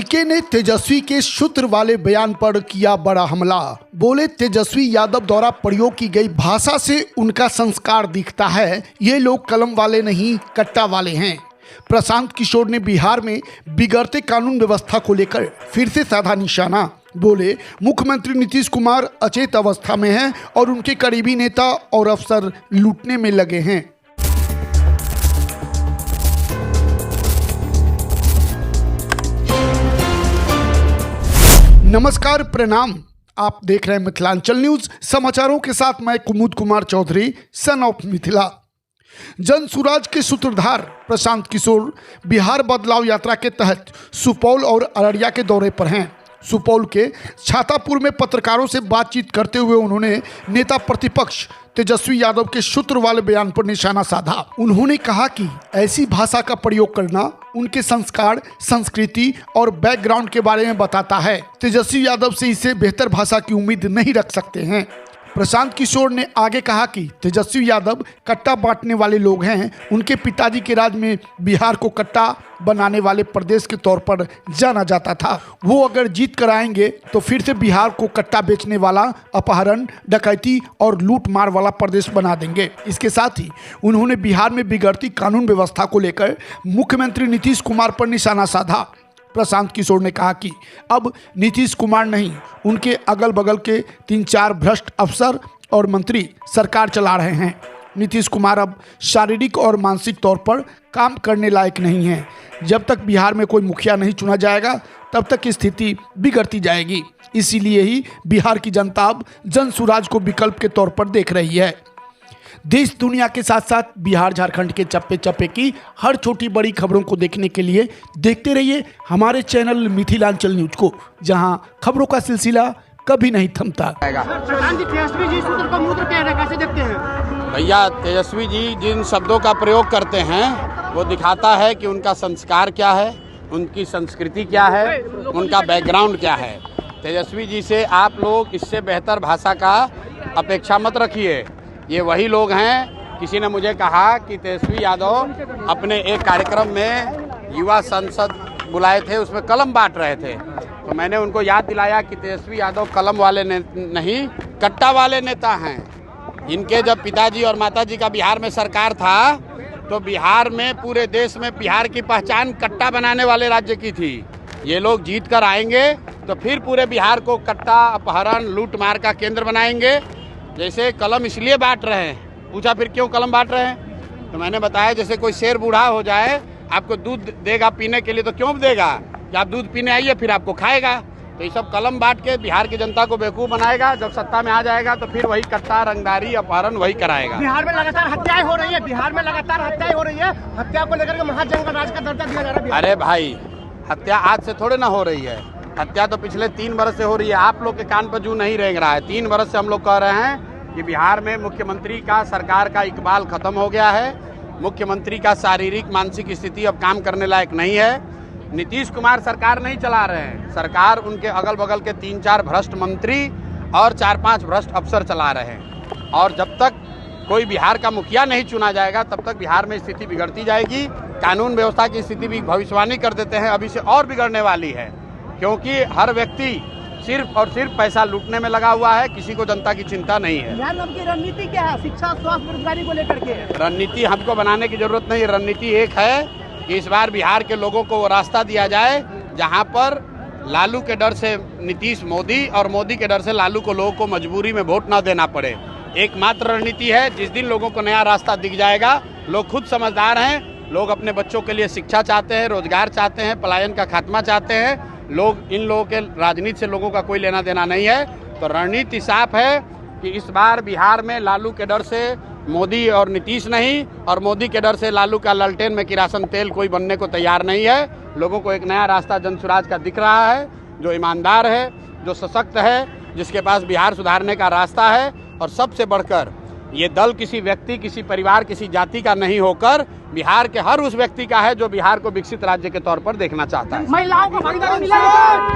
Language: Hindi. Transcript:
पीके ने तेजस्वी के सूत्र वाले बयान पर किया बड़ा हमला। बोले तेजस्वी यादव द्वारा प्रयोग की गई भाषा से उनका संस्कार दिखता है। ये लोग कलम वाले नहीं कट्टा वाले हैं। प्रशांत किशोर ने बिहार में बिगड़ते कानून व्यवस्था को लेकर फिर से साधा निशाना। बोले मुख्यमंत्री नीतीश कुमार अचेत अवस्था में हैं और उनके करीबी नेता और अफसर लूटने में लगे हैं। नमस्कार, प्रणाम। आप देख रहे हैं मिथिलांचल न्यूज। समाचारों के साथ मैं कुमुद कुमार चौधरी, सन ऑफ मिथिला। जन सुराज के सूत्रधार प्रशांत किशोर बिहार बदलाव यात्रा के तहत सुपौल और अररिया के दौरे पर हैं। सुपौल के छातापुर में पत्रकारों से बातचीत करते हुए उन्होंने नेता प्रतिपक्ष तेजस्वी यादव के सूत्र वाले बयान पर निशाना साधा। उन्होंने कहा कि ऐसी भाषा का प्रयोग करना उनके संस्कार, संस्कृति और बैकग्राउंड के बारे में बताता है। तेजस्वी यादव से इससे बेहतर भाषा की उम्मीद नहीं रख सकते हैं। प्रशांत किशोर ने आगे कहा कि तेजस्वी यादव कट्टा बांटने वाले लोग हैं। उनके पिताजी के राज में बिहार को कट्टा बनाने वाले प्रदेश के तौर पर जाना जाता था। वो अगर जीत कर आएंगे तो फिर से बिहार को कट्टा बेचने वाला, अपहरण, डकैती और लूट मार वाला प्रदेश बना देंगे। इसके साथ ही उन्होंने बिहार में बिगड़ती कानून व्यवस्था को लेकर मुख्यमंत्री नीतीश कुमार पर निशाना साधा। प्रशांत किशोर ने कहा कि अब नीतीश कुमार नहीं, उनके अगल बगल के 3-4 भ्रष्ट अफसर और मंत्री सरकार चला रहे हैं। नीतीश कुमार अब शारीरिक और मानसिक तौर पर काम करने लायक नहीं हैं। जब तक बिहार में कोई मुखिया नहीं चुना जाएगा तब तक स्थिति बिगड़ती जाएगी। इसीलिए ही बिहार की जनता अब जन सुराज को विकल्प के तौर पर देख रही है। देश दुनिया के साथ साथ बिहार झारखंड के चप्पे चप्पे की हर छोटी बड़ी खबरों को देखने के लिए देखते रहिए हमारे चैनल मिथिलांचल न्यूज को, जहां खबरों का सिलसिला कभी नहीं थमता। तेजस्वी जी सूत्र को मूत्र कैसे देखते हैं? भैया, तेजस्वी जी जिन शब्दों का प्रयोग करते हैं वो दिखाता है कि उनका संस्कार क्या है, उनकी संस्कृति क्या है, उनका बैकग्राउंड क्या है। तेजस्वी जी से आप लोग इससे बेहतर भाषा का अपेक्षा मत रखिए। ये वही लोग हैं। किसी ने मुझे कहा कि तेजस्वी यादव अपने एक कार्यक्रम में युवा संसद बुलाए थे, उसमें कलम बांट रहे थे। तो मैंने उनको याद दिलाया कि तेजस्वी यादव कलम वाले नहीं कट्टा वाले नेता हैं। इनके जब पिताजी और माताजी का बिहार में सरकार था तो बिहार में, पूरे देश में बिहार की पहचान कट्टा बनाने वाले राज्य की थी। ये लोग जीत कर आएंगे तो फिर पूरे बिहार को कट्टा, अपहरण, लूट मार का केंद्र बनाएंगे। जैसे कलम इसलिए बांट रहे हैं, पूछा फिर क्यों कलम बांट रहे हैं, तो मैंने बताया जैसे कोई शेर बूढ़ा हो जाए, आपको दूध देगा पीने के लिए, तो क्यों देगा कि आप दूध पीने आइए, फिर आपको खाएगा। तो ये सब कलम बांट के बिहार की जनता को बेवकूफ़ बनाएगा। जब सत्ता में आ जाएगा तो फिर वही कट्टा, रंगदारी, अपहरण वही कराएगा। बिहार में लगातार हत्याएं हो रही है, बिहार में लगातार हत्याएं हो रही है। हत्या को लेकर के महाजंगल राज का दर्जा दिया जा रहा है। अरे भाई, हत्या आज से थोड़े ना हो रही है। हत्या तो पिछले 3 वर्ष से हो रही है। आप लोग के कान पर जू नहीं रेंग रहा है। 3 वर्ष से हम लोग कह रहे हैं कि बिहार में मुख्यमंत्री का, सरकार का इकबाल खत्म हो गया है। मुख्यमंत्री का शारीरिक मानसिक स्थिति अब काम करने लायक नहीं है। नीतीश कुमार सरकार नहीं चला रहे हैं, सरकार उनके अगल बगल के 3-4 भ्रष्ट मंत्री और 4-5 भ्रष्ट अफसर चला रहे हैं। और जब तक कोई बिहार का मुखिया नहीं चुना जाएगा तब तक बिहार में स्थिति बिगड़ती जाएगी। कानून व्यवस्था की स्थिति भी भविष्यवाणी कर देते हैं, अभी से और बिगड़ने वाली है। क्योंकि हर व्यक्ति सिर्फ और सिर्फ पैसा लूटने में लगा हुआ है, किसी को जनता की चिंता नहीं है। बिहार में की रणनीति क्या है शिक्षा, स्वास्थ्य, बेरोजगारी को लेकर के? रणनीति हमको बनाने की जरूरत नहीं है। रणनीति एक है कि इस बार बिहार के लोगों को वो रास्ता दिया जाए जहां पर लालू के डर से नीतीश मोदी और मोदी के डर से लालू को, लोगों को मजबूरी में वोट ना देना पड़े। एकमात्र रणनीति है। जिस दिन लोगों को नया रास्ता दिख जाएगा, लोग खुद समझदार हैं, लोग अपने बच्चों के लिए शिक्षा चाहते हैं, रोजगार चाहते हैं, पलायन का खात्मा चाहते हैं। लोग, इन लोगों के राजनीति से लोगों का कोई लेना देना नहीं है। तो रणनीति साफ है कि इस बार बिहार में लालू के डर से मोदी और नीतीश नहीं, और मोदी के डर से लालू का लालटेन में किरासन तेल कोई बनने को तैयार नहीं है। लोगों को एक नया रास्ता जनसुराज का दिख रहा है, जो ईमानदार है, जो सशक्त है, जिसके पास बिहार सुधारने का रास्ता है। और सबसे बढ़कर ये दल किसी व्यक्ति, किसी परिवार, किसी जाति का नहीं होकर बिहार के हर उस व्यक्ति का है जो बिहार को विकसित राज्य के तौर पर देखना चाहता है। महिलाओं को भागीदारी मिला है।